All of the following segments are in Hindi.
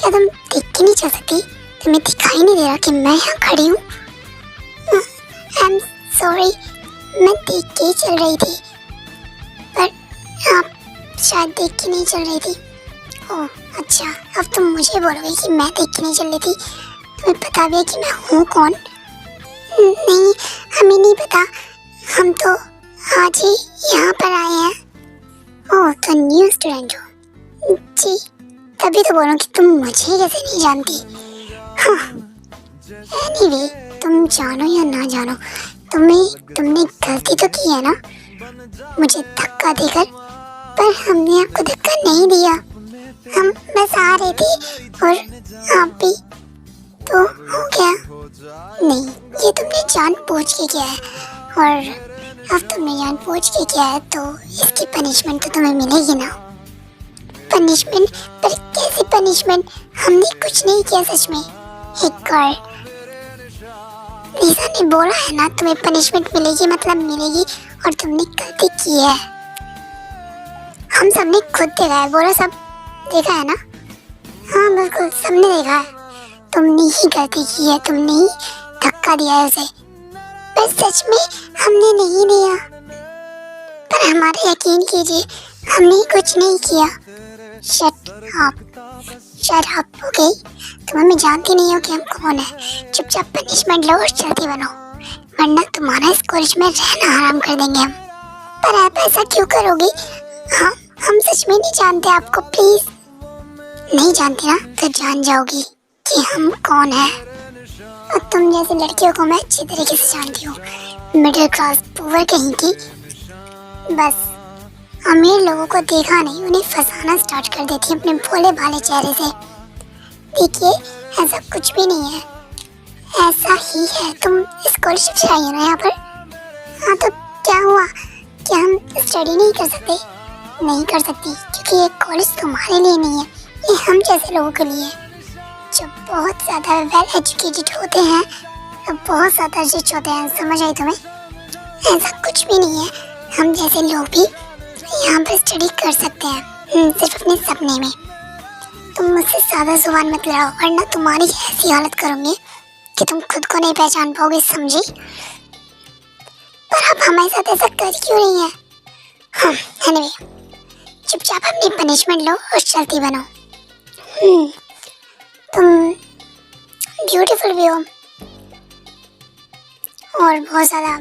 क्या तुम देख के नहीं चल सकती? तुम्हें दिखाई नहीं दे रहा कि मैं यहाँ खड़ी हूँ? आई एम सॉरी, मैं देख के ही चल रही थी, पर आप शायद देख के नहीं चल रही थी। ओह अच्छा, अब तुम मुझे बोलोगे कि मैं देख के नहीं चल रही थी? तुम्हें पता भी है कि मैं हूँ कौन? नहीं, हमें नहीं पता, हम तो आज ही यहाँ पर आए हैं। ओह, तो न्यू स्टूडेंट हो? जी, तभी तो बोलूँ कि तुम मुझे कैसे नहीं जानती। हाँ, एनीवे, तुम जानो या ना जानो, तुमने गलती तो की है ना मुझे धक्का देकर, पर हमने आपको धक्का नहीं दिया। हम बस आ रहे थे और आप भी, तो हो गया। नहीं, ये तुमने जानबूझ के किया है, और अब तुमने जानबूझ के किया है तो इसकी पनिशमेंट तो तुम्हें मिलेगी ना। पनिशमेंट? पर कैसी पनिशमेंट? हमने कुछ नहीं किया सच में। एक और लीसा ने बोला है ना तुम्हें पनिशमेंट मिलेगी, मतलब मिलेगी, और तुमने गलती की है। हम सबने खुद देखा है, बोला सब देखा है ना? हाँ बिल्कुल, सबने देखा है। तुमने ही गलती की है, तुमने ही धक्का दिया है उसे। पर सच में हमने नहीं दिया, पर हमारा यकीन कीजिए, हमने कुछ नहीं किया। Shut up, okay? तुम हमें जानती नहीं हो कि हम कौन है। चुपचाप पनिशमेंट लो और जल्दी बनो, वरना तुम्हारा इस कॉलेज में रहना हराम कर देंगे हम। पर आप ऐसा क्यों करोगी? हम सच में नहीं जानते आपको, प्लीज। नहीं जानती ना तो जान जाओगी कि हम कौन है। और तुम जैसी लड़कियों को मैं अच्छी तरीके से जानती हूँ, मिडिल क्लास पुअर कहीं की। बस अमीर लोगों को देखा नहीं, उन्हें फंसाना स्टार्ट कर देती है अपने भोले भाले चेहरे से। देखिए, ऐसा कुछ भी नहीं है, ऐसा ही है। तुम इस कॉलेज से आई हो ना यहाँ पर? हाँ, तो क्या हुआ? क्या हम स्टडी नहीं कर सकते? नहीं कर सकती, क्योंकि ये कॉलेज तुम्हारे लिए नहीं है, ये हम जैसे लोगों के लिए। जो बहुत ज़्यादा वेल एजुकेटेड होते हैं, तो बहुत ज़्यादा रिच होते हैं, समझ आई तुम्हें? ऐसा कुछ भी नहीं है, हम जैसे लोग भी यहाँ पर स्टडी कर सकते हैं, सिर्फ अपने सपने में। तुम मुझसे ज़्यादा जुबान मत लड़ाओ, वरना तुम्हारी ऐसी हालत करूँगी कि तुम खुद को नहीं पहचान पाओगे, समझी? पर आप हमारे साथ ऐसा कर क्यों रही हैं? एनीवे, चुपचाप अपनी पनिशमेंट लो और जल्दी बनो। तुम ब्यूटीफुल भी हो और बहुत ज़्यादा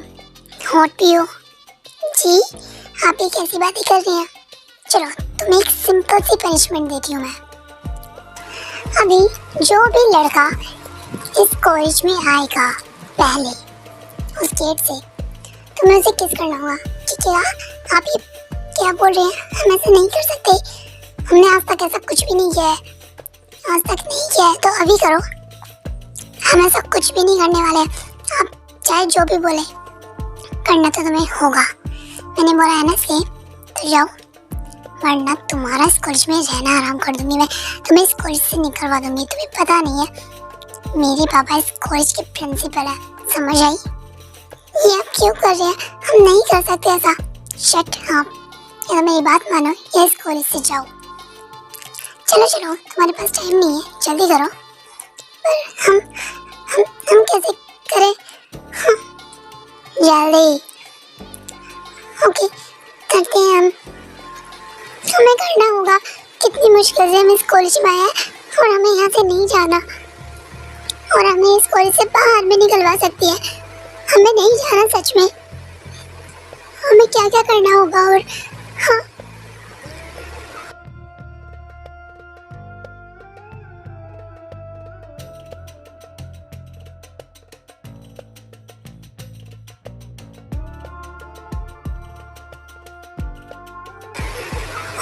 हॉट भी हो। जी, आप ये कैसी बातें कर रही हैं? चलो, तुम्हें एक सिंपल सी पनिशमेंट देती हूँ मैं। अभी जो भी लड़का इस कॉलेज में आएगा पहले उस गेट से, तुम्हें उसे किस करना होगा। ठीक है? आप ये क्या बोल रहे हैं? हम ऐसा नहीं कर सकते, हमने आज तक ऐसा कुछ भी नहीं किया है। आज तक नहीं किया है तो अभी करो। हम ऐसा कुछ भी नहीं करने वाले। आप चाहे जो भी बोले, करना तो तुम्हें होगा। मैंने बोला है ना से, तो जाओ, वरना तुम्हारा इस कॉलेज में रहना आराम कर दूंगी मैं। तुम्हें इस कॉलेज से निकलवा दूंगी। तुम्हें पता नहीं है, मेरे पापा इस कॉलेज के प्रिंसिपल है, समझ आई? ये आप क्यों कर रहे हैं? हम नहीं कर सकते ऐसा। शट अप, या तो मेरी बात मानो या इस कॉलेज से जाओ। चलो, तुम्हारे पास टाइम नहीं है, जल्दी करो। पर हम कैसे करें? जल्दी। ओके, करते हैं हम। हमें करना होगा। कितनी मुश्किल से हम इस कॉलेज में आए हैं और हमें यहाँ से नहीं जाना, और हमें इस कॉलेज से बाहर भी निकलवा सकती है। हमें नहीं जाना सच में। हमें क्या क्या करना होगा? और हाँ,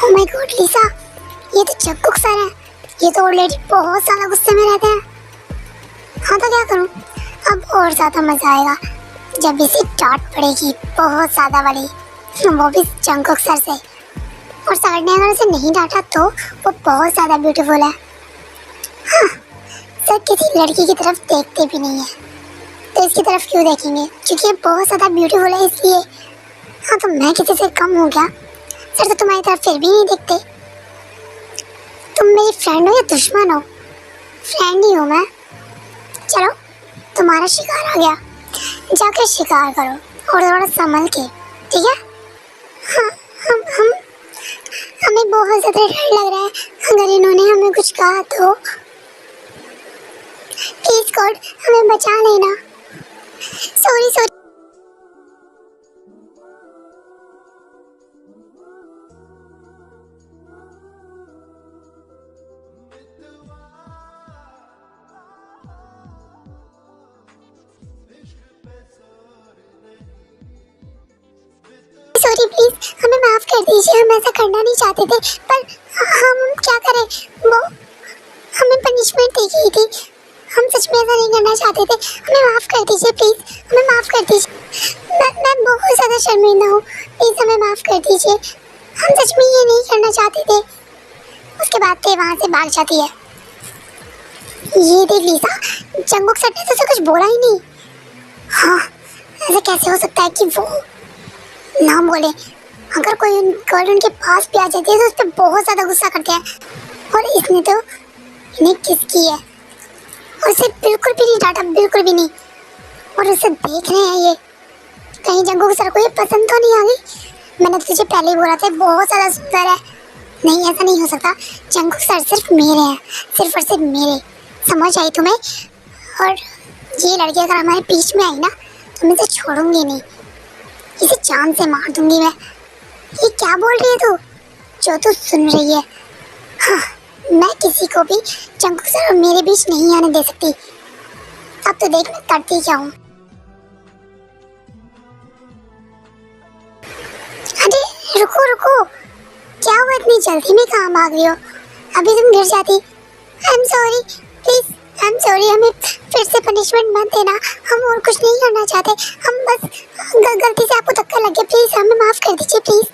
ओह माय गॉड लीसा, ये तो जंगकुक सर है। ये तो ऑलरेडी बहुत ज़्यादा गुस्से में रहते हैं। हाँ, तो क्या करूँ? अब और ज़्यादा मज़ा आएगा जब इसे डांट पड़ेगी, बहुत ज़्यादा बड़ी, वो भी जंगकुक सर से। और सर ने अगर उसे नहीं डांटा तो वो बहुत ज़्यादा ब्यूटीफुल है। हाँ, सर किसी लड़की की तरफ देखते भी नहीं है, तो इसकी तरफ क्यों देखेंगे? क्योंकि ये बहुत ज़्यादा ब्यूटीफुल है इसलिए। हाँ, तो मैं किसी से कम हूँ क्या? सर तो तुम्हारी तरफ फिर भी नहीं देखते। तुम मेरी फ्रेंड हो या दुश्मन हो? फ्रेंड ही हूँ मैं। चलो तुम्हारा शिकार आ गया, जाके शिकार करो और थोड़ा संभल के, ठीक है? हाँ, हम हमें बहुत ज़्यादा डर लग रहा है, अगर इन्होंने हमें कुछ कहा तो प्लीज गॉड हमें बचा लेना। सॉरी। सॉरी प्लीज हमें माफ कर दीजिए, हम ऐसा करना नहीं चाहते थे, पर हम क्या करें, वो हमें पनिशमेंट दी गई थी, हम सच में ऐसा नहीं करना चाहते थे, हमें माफ कर दीजिए प्लीज, हमें माफ कर दीजिए। मैं बहुत ज़्यादा शर्मिंदा हूँ, प्लीज हमें माफ कर दीजिए, हम सच में ये नहीं करना चाहते थे। उसके बाद ते वहाँ से भाग जाती है। ये देख लीसा, जंगुक सर ने तो उसे कुछ बोला ही नहीं। हाँ, ऐसा कैसे हो सकता है कि वो ना बोले? अगर कोई गर्ल उनके पास भी आ जाती है तो उस पर बहुत ज़्यादा गुस्सा करते हैं, और इसने तो इन्हें किस की है, और उसे बिल्कुल भी नहीं डांटा, बिल्कुल भी नहीं। और उसे देख रहे हैं ये, कहीं जंगुक सर को ये पसंद तो नहीं आ गई? मैंने तुझे पहले ही बोला था बहुत ज़्यादा सुंदर है। नहीं, ऐसा नहीं हो सकता, जंगुक सर सिर्फ मेरे हैं, सिर्फ और सिर्फ मेरे। समझ आई तुम्हें? और ये लड़की अगर हमारे बीच में आई ना तो मैं इसे छोड़ूंगी नहीं, इसे जान से मार दूंगी मैं। ये क्या बोल रही है तू, जो तू सुन रही है? हाँ, मैं किसी को भी जंगुक सर और मेरे बीच नहीं आने दे सकती। अब तो देख मैं करती क्या हूँ। अरे रुको, क्या हुआ इतनी जल्दी में कहाँ भाग रही हो? अभी तुम गिर जाती। I am sorry, please I am sorry, हमें फिर से पनिशमेंट मत देना, हम और कुछ नहीं करना चाहते, हम बस गलती से आपको धक्का लग गया, प्लीज हमें माफ कर दीजिए प्लीज।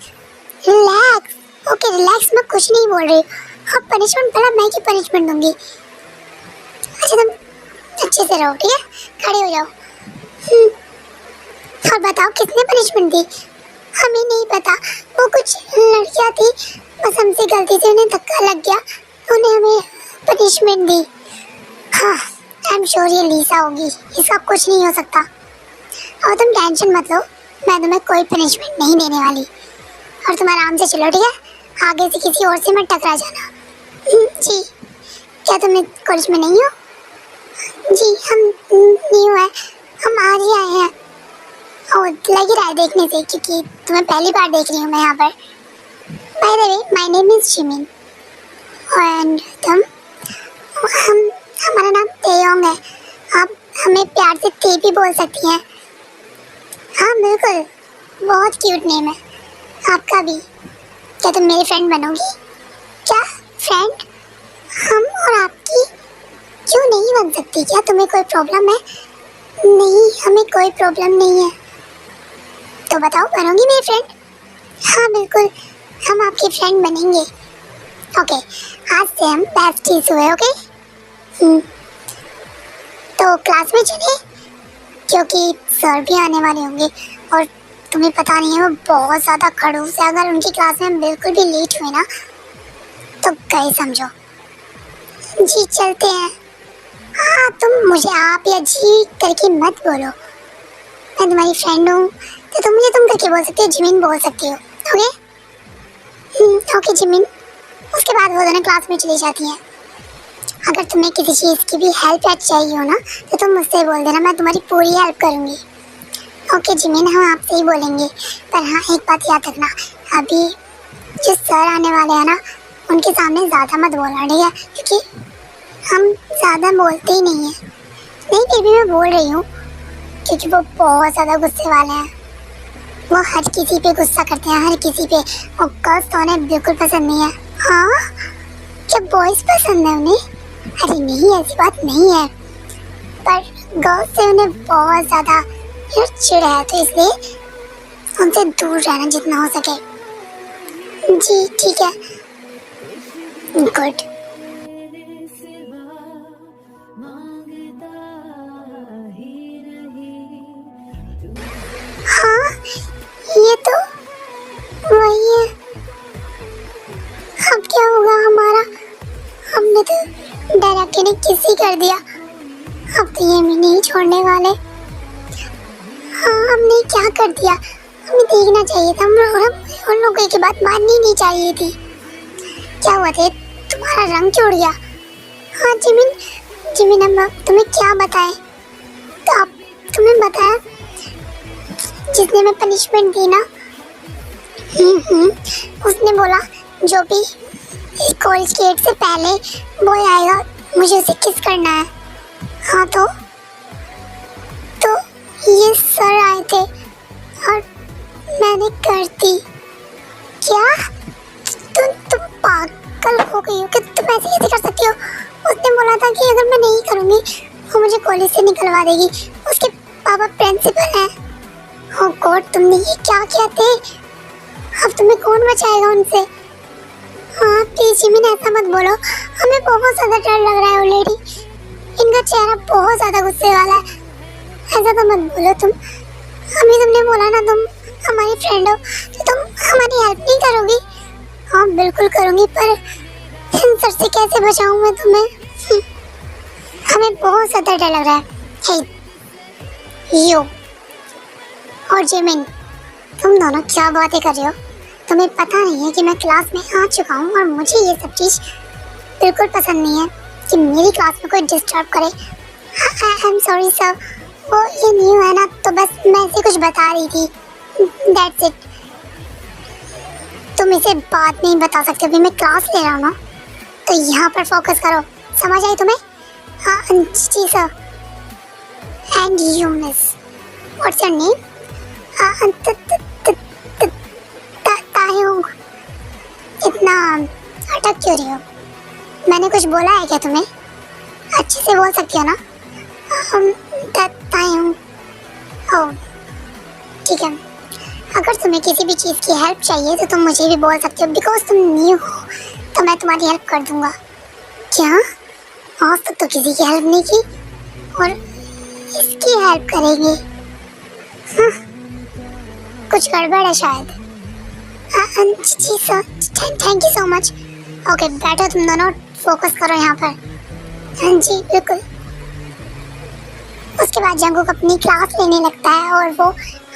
रिलैक्स, ओके रिलैक्स, मैं कुछ नहीं बोल रही हूँ। हाँ, पनिशमेंट पहला मैं ही पनिशमेंट दूंगी। अच्छा तुम अच्छे से रहो, ठीक है? खड़े हो जाओ। और बताओ किसने पनिशमेंट दी? हमें नहीं पता, वो कुछ लड़कियाँ थी, बस हमसे गलती से उन्हें धक्का लग गया, उन्हें हमें पनिशमेंट दी। हाँ, आई एम श्योर ये लीसा होगी, इसका कुछ नहीं हो सकता। और तुम टेंशन मत लो, मैं तुम्हें कोई पनिशमेंट नहीं देने वाली, और तुम आराम से चलो, ठीक है? आगे से किसी और से मत टकरा जाना। जी, क्या तुम कॉलेज में नहीं हो? जी, हम न्यू है, हम आज ही आए हैं। और लग ही रहा है देखने से, क्योंकि तुम्हें पहली बार देख रही हूँ मैं यहाँ पर। By the way, my name is Jimin, and तुम? हमारा नाम तेयोंग है, आप हमें प्यार से ते भी बोल सकती हैं। हाँ बिल्कुल, बहुत क्यूट नेम है आपका भी। क्या तुम मेरी फ्रेंड बनोगी? क्या फ्रेंड? हम और आपकी क्यों नहीं बन सकती? क्या तुम्हें कोई प्रॉब्लम है? नहीं, हमें कोई प्रॉब्लम नहीं है। तो बताओ, बनोगी मेरी फ्रेंड? हाँ बिल्कुल, हम आपकी फ्रेंड बनेंगे। ओके, आज से हम बेस्टीज हुए, ओके? तो क्लास में चले, क्योंकि सर भी आने वाले होंगे, और तुम्हें पता नहीं है वो बहुत ज़्यादा खड़ूस है। अगर उनकी क्लास में हम बिल्कुल भी लेट हुए ना तो गए समझो। जी चलते हैं। हाँ, तुम मुझे आप या जी करके मत बोलो, मैं तुम्हारी फ्रेंड हूँ, तो तुम मुझे तुम करके बोल सकती हो, जिमिन बोल सकती हो, ओके? Okay Jimin. उसके बाद वो दोनों क्लास में चली जाती हैं। अगर तुम्हें किसी चीज़ की भी हेल्प चाहिए हो ना तो तुम मुझसे बोल देना, मैं तुम्हारी पूरी हेल्प करूँगी। ओके जिमिन, हम आपसे ही बोलेंगे, पर हाँ एक बात याद रखना, अभी जो सर आने वाले हैं ना उनके सामने ज़्यादा मत बोलना, ठीक है? क्योंकि हम ज़्यादा बोलते ही नहीं हैं। नहीं, फिर भी मैं बोल रही हूँ क्योंकि वो बहुत ज़्यादा गुस्से वाले हैं, वो हर किसी पे गुस्सा करते हैं, हर किसी पे। और गर्ल्स तो उन्हें बिल्कुल पसंद नहीं है। हाँ, क्या बॉयज़ पसंद है उन्हें? अरे नहीं, ऐसी बात नहीं है, पर गर्ल्स से उन्हें बहुत ज़्यादा चिढ़ है, तो इसलिए उनसे दूर रहना जितना हो सके। जी ठीक है, गुड। हाँ, ये तो वही है। अब क्या होगा हमारा? हमने तो डायरेक्टली लड़के ने किस ही कर दिया। अब तो ये हमें नहीं छोड़ने वाले। हाँ, हमने क्या कर दिया? हमें देखना चाहिए था। हम उन लोगों की बात माननी नहीं चाहिए थी। क्या हुआ थे? तुम्हारा रंग क्यों उड़ गया? हाँ जिमिन हम तुम्हें क्या बताएं? तो आप तुम्हें बताया जिसने मैं पनिशमेंट दी ना, उसने बोला जो भी कॉलेज गेट से पहले बॉय आएगा मुझे उसे किस करना है। हाँ तो ये सर आए थे और मैंने कर दी। क्या? तुम पागल हो गई हो कि तुम ऐसे कैसे कर सकती हो? उसने बोला था कि अगर मैं नहीं करूँगी वो मुझे कॉलेज से निकलवा देगी। उसके पापा प्रिंसिपल हैं। ओह गॉड, तुमने ये क्या किया थे? अब तुम्हें कौन बचाएगा उनसे? हाँ प्लीज जिमिन ऐसा मत बोलो, हमें बहुत ज़्यादा डर लग रहा है ऑलरेडी। इनका चेहरा बहुत ज़्यादा गुस्से वाला है। ऐसा तो मत बोलो तुम। हमें तुमने बोला ना तुम हमारी फ्रेंड हो तो तुम हमारी हेल्प नहीं करोगी? हाँ बिल्कुल करूँगी, पर इन सर से कैसे बचाऊँ मैं तुम्हें? हमें बहुत ज़्यादा डर लग रहा है। हे यो और जिमिन, तुम दोनों क्या बातें कर रहे हो? तुम्हें पता नहीं है कि मैं क्लास में आ चुका हूँ और मुझे ये सब चीज़ बिल्कुल पसंद नहीं है कि मेरी क्लास में कोई डिस्टर्ब करे। आई एम सॉरी सर, वो ये न्यू है ना तो बस मैं इसे कुछ बता रही थी, दैट्स इट। तुम इसे बाद में ही बता सकते हो, अभी मैं क्लास ले रहा हूँ ना, तो यहाँ पर फोकस करो। समझ आई तुम्हें? हाँ जी sir. And you miss, what's your name? Tayung. इतना अटक क्यों रही हो? मैंने कुछ बोला है क्या तुम्हें? अच्छे से बोल सकती हो ना? तायुंग। ओह ठीक है, अगर तुम्हें किसी भी चीज़ की हेल्प चाहिए तो तुम मुझे भी बोल सकते हो, बिकॉज तुम न्यू हो तो मैं तुम्हारी हेल्प कर दूंगा। क्या? आज तक तो किसी की हेल्प नहीं की और इसकी हेल्प करेंगे? हाँ, कुछ गड़बड़ है शायद। जी sir, thank you so much. Okay बैठो तुम दोनों, फोकस करो यहाँ पर। हाँ जी बिल्कुल। उसके बाद जंगकुक अपनी क्लास लेने लगता है और वो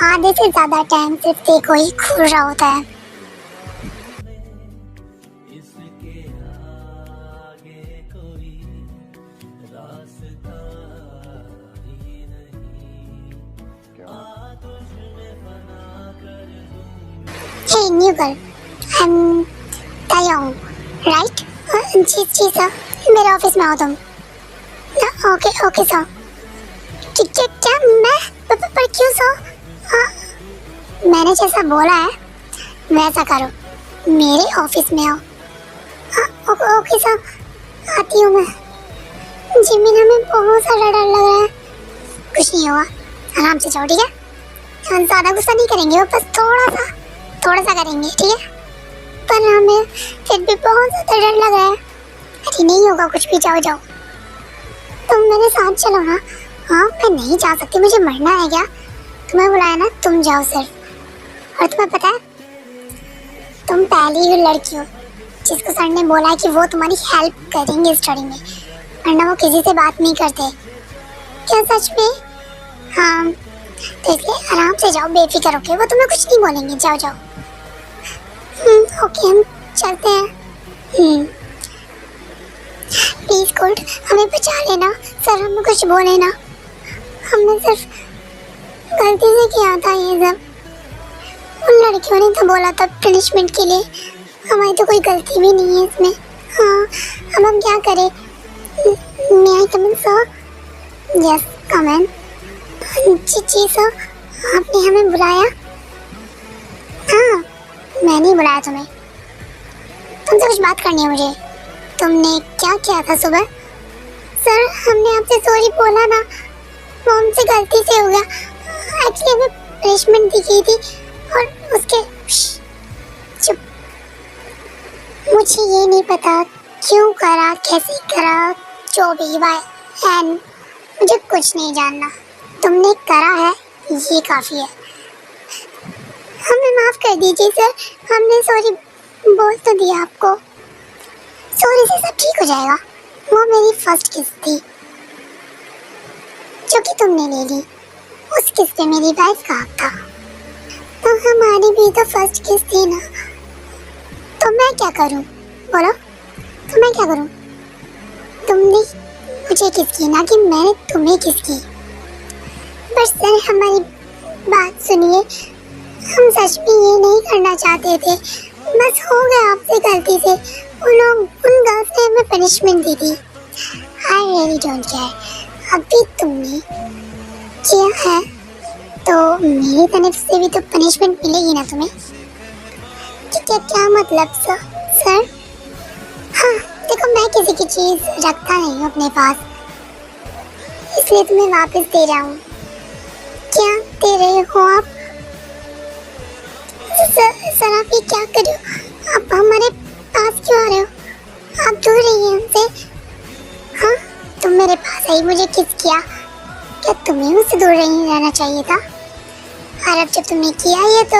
आधे से ज़्यादा टाइम सिर्फ देखो ही घूर रहा होता है। Hey new girl, I'm Taeyong, right? जी सर, मेरे ऑफिस में आओ तुम। Okay sir. क्या मैं? पर क्यों सर? मैंने जैसा बोला है वैसा करो, मेरे ऑफिस में आओ। ओके सर, आती हूँ मैं। जिमिन हमें बहुत सारा डर लग रहा है। कुछ नहीं होगा, आराम से जाओ ठीक है? हम ज़्यादा गुस्सा नहीं करेंगे, वो बस थोड़ा सा करेंगे ठीक है? पर हमें फिर भी बहुत ज़्यादा डर लग रहा है। अरे नहीं होगा कुछ भी, जाओ। तुम मेरे साथ चलो ना। हाँ मैं नहीं जा सकती, मुझे मरना है क्या? तुम्हें बुलाया ना, तुम जाओ सिर्फ। और तुम्हें पता है तुम पहली ही लड़की हो जिसको सर ने बोला है कि वो तुम्हारी हेल्प करेंगे स्टडी में, वरना वो किसी से बात नहीं करते। क्या सच में? हाँ तो इसलिए आराम से जाओ, बेफिक्र होके, वो तुम्हें कुछ नहीं बोलेंगे। जाओ। ओके हम चलते हैं। प्लीज कोल्ड हमें बचा लेना, सर हमें कुछ बोले ना, हमने सिर्फ गलती से किया था ये सब। उन लड़कियों ने तो बोला था पनिशमेंट के लिए, हमारी तो कोई गलती भी नहीं है इसमें। हाँ अब हम क्या करें? मे आई कम इन सर? यस कम इन। जी सर, आपने हमें बुलाया? हाँ मैंने बुलाया तुम्हें, तुमसे कुछ बात करनी है मुझे। तुमने क्या किया था सुबह? सर हमने आपसे सॉरी बोला ना, वो हमसे गलती से हो गया। एक्चुअली हमें पनिशमेंट दी गई थी और उसके चुप। मुझे ये नहीं पता क्यों करा, कैसे करा, जो भी बाय एंड मुझे कुछ नहीं जानना। तुमने करा है ये काफ़ी है, हमें माफ़ कर दीजिए सर, हमने सॉरी बोल तो दिया आपको। सॉरी से सब ठीक हो जाएगा। वो मेरी फर्स्ट किस थी जो कि तुमने ले ली। उस किस पे मेरी वाइफ का हक था। तो हमारी भी तो फर्स्ट किस थी ना। तो मैं क्या करूं बोलो, तो मैं क्या करूं? तुमने मुझे किस की, ना कि मैंने तुम्हें किस की। पर सर हमारी बात सुनिए, हम सच में ये नहीं करना चाहते थे, बस हो गया आपसे गलती से। उन गर्ल्स ने हमें पनिशमेंट दी थी। I really don't care. अभी तुमने किया है तो मेरी तरफ से भी तो पनिशमेंट मिलेगी ना तुम्हें। ठीक है, क्या मतलब सर? हाँ देखो, मैं किसी की चीज़ रखता नहीं हूँ अपने पास, इसलिए तुम्हें वापस दे रहा हूँ। क्या दे रहे हो आप? सर आप ये क्या कर रहे हो? आप हमारे पास क्यों आ रहे हो? आप दूर रहिए हमसे। हाँ, तुम मेरे पास आई, मुझे किस किया? क्या तुम्हें मुझसे दूर नहीं रहना चाहिए था? और अब जब तुमने किया ये तो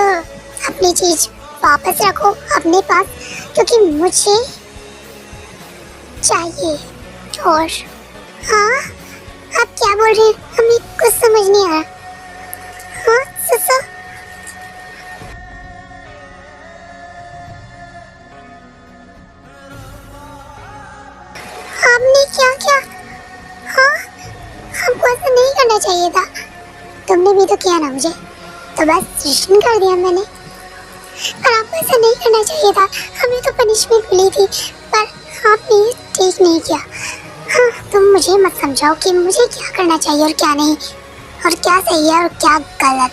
अपनी चीज वापस रखो अपने पास, क्योंकि मुझे चाहिए। और हाँ, आप क्या बोल रहे हैं? हमें कुछ समझ नहीं आ रहा। हाँ ससा, आपने क्या किया? हाँ, हमको ऐसा नहीं करना चाहिए था। तुमने भी तो किया ना मुझे, तो बस रिटर्न कर दिया मैंने। पर आपको ऐसा नहीं करना चाहिए था, हमें तो पनिशमेंट मिली थी, पर आपने ठीक नहीं किया। हाँ, तुम मुझे मत समझाओ कि मुझे क्या करना चाहिए और क्या नहीं, और क्या सही है और क्या गलत।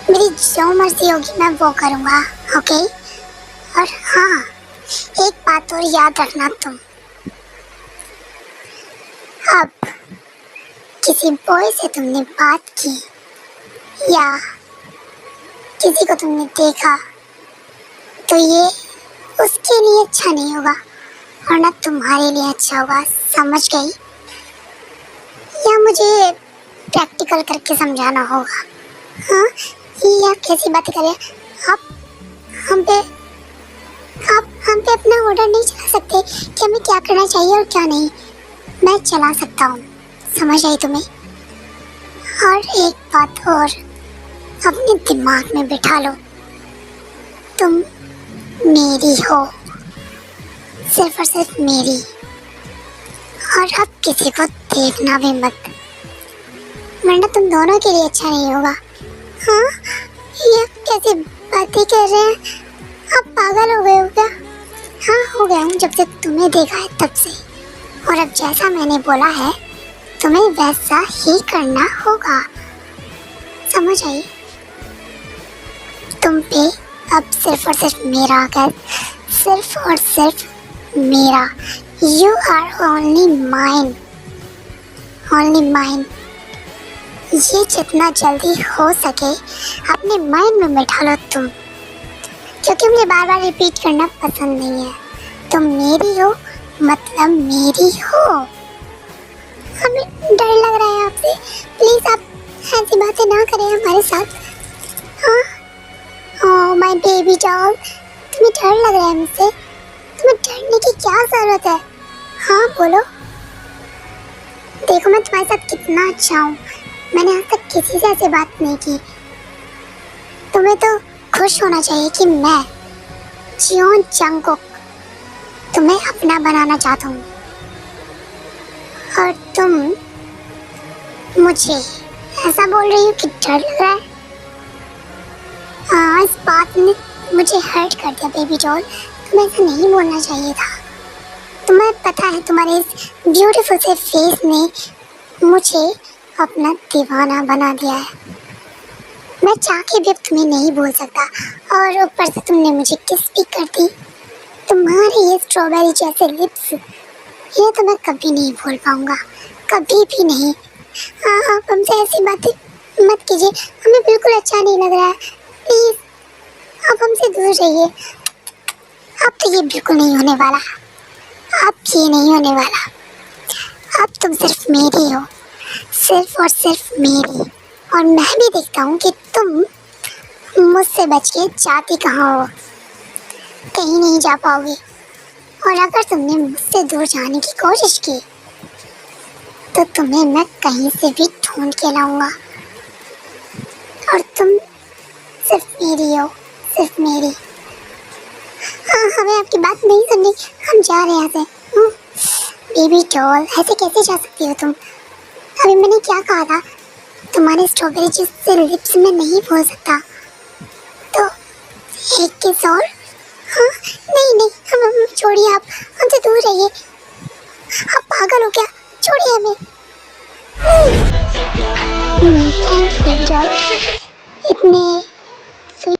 मेरी जो मर्जी होगी मैं वो करूँगा, ओके? और हाँ, एक बात और याद रखना तुम, अब किसी बॉय से तुमने बात की या किसी को तुमने देखा तो ये उसके लिए अच्छा नहीं होगा और ना तुम्हारे लिए अच्छा होगा, समझ गई? या मुझे प्रैक्टिकल करके समझाना होगा? हाँ, ये आप कैसी बात कर रहे हैं? आप हम पे अपना ऑर्डर नहीं चला सकते कि हमें क्या करना चाहिए और क्या नहीं। मैं चला सकता हूँ, समझ आई तुम्हें? और एक बात और अपने दिमाग में बिठा लो, तुम मेरी हो, सिर्फ और सिर्फ मेरी। और अब किसी को देखना भी मत, वरना तुम दोनों के लिए अच्छा नहीं होगा। हाँ, ये कैसी बातें कर रहे हैं? आप पागल हो गए हो क्या? हाँ, हो गया हूँ, जब से तुम्हें देखा है तब से। और अब जैसा मैंने बोला है तुम्हें वैसा ही करना होगा, समझ आई? तुम पे अब सिर्फ और सिर्फ मेरा हक है, सिर्फ और सिर्फ मेरा। You are only mine, only mine. ये जितना जल्दी हो सके अपने माइंड में बैठा लो तुम, क्योंकि मुझे बार बार रिपीट करना पसंद नहीं है। तुम मेरी हो मतलब मेरी हो। हमें डर लग रहा है आपसे, प्लीज आप ऐसी बातें ना करें हमारे साथ। हाँ, ओह माय बेबी डॉल, तुम्हें डर लग रहा है मुझसे? तुम्हें डरने की क्या जरूरत है? हाँ बोलो। देखो मैं तुम्हारे साथ कितना अच्छा हूँ, मैंने आज तक किसी से ऐसी बात नहीं की। तुम्हें तो खुश होना चाहिए कि मैं जियोन जंगकुक तुम्हें अपना बनाना चाहता हूँ, और तुम मुझे ऐसा बोल रही हो कि डर लग रहा है। हाँ, इस बात ने मुझे हर्ट कर दिया बेबी डॉल, तुम्हें ऐसा नहीं बोलना चाहिए था। तुम्हें पता है तुम्हारे इस ब्यूटीफुल से फेस ने मुझे अपना दीवाना बना दिया है। मैं चाह के भी अब तुम्हें नहीं बोल सकता, और ऊपर से तुमने मुझे किस भी कर दी। तुम्हारे ये स्ट्रॉबेरी जैसे लिप्स, ये तो मैं कभी नहीं भूल पाऊंगा, कभी भी नहीं। हाँ, आप हमसे ऐसी बातें मत कीजिए, हमें बिल्कुल अच्छा नहीं लग रहा है। प्लीज़ आप हमसे दूर रहिए। अब तो ये बिल्कुल नहीं होने वाला, अब ये नहीं होने वाला। अब तुम सिर्फ मेरी हो, सिर्फ और सिर्फ मेरी। और मैं भी देखता हूँ कि तुम मुझसे बच के जाती कहाँ हो। कहीं नहीं जा पाओगी, और अगर तुमने मुझसे दूर जाने की कोशिश की तो तुम्हें मैं कहीं से भी ढूंढ के लाऊंगा। और तुम सिर्फ मेरी हो, सिर्फ मेरी। हाँ, हमें आपकी बात नहीं सुननी, हम जा रहे हैं यहाँ से। बेबी डॉल, ऐसे कैसे जा सकती हो तुम? अभी मैंने क्या कहा था? तुम्हारे स्ट्रॉबेरी जूस से लिप्स में नहीं भूल सकता। तो एक किस और? हाँ, नहीं नहीं, हम छोड़िए, आप हमसे दूर रहिए। आप पागल हो क्या? छोड़िए हमें। थैंक्स बेबी डॉल, इतने स्वीट।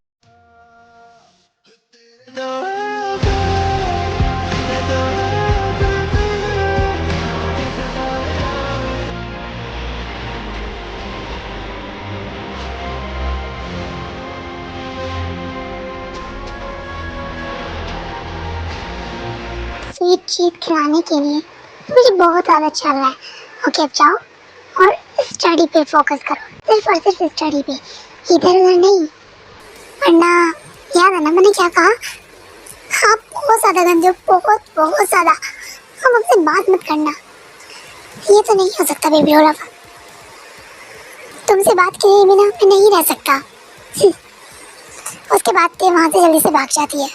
स्वीट चीज खिलाने के लिए मुझे बहुत ज़्यादा अच्छा लग रहा है। ओके, अब जाओ और स्टडी पे फोकस करो, सिर्फ और सिर्फ स्टडी पे, इधर उधर नहीं। वरना याद है ना मैंने क्या कहा? आप बहुत ज़्यादा गंदे हो, बहुत बहुत ज़्यादा। हम हमसे बात मत करना। ये तो नहीं हो सकता बेबी डॉल, तुमसे बात किए बिना मैं नहीं रह सकता। उसके बाद ते वहाँ से जल्दी से भाग जाती है।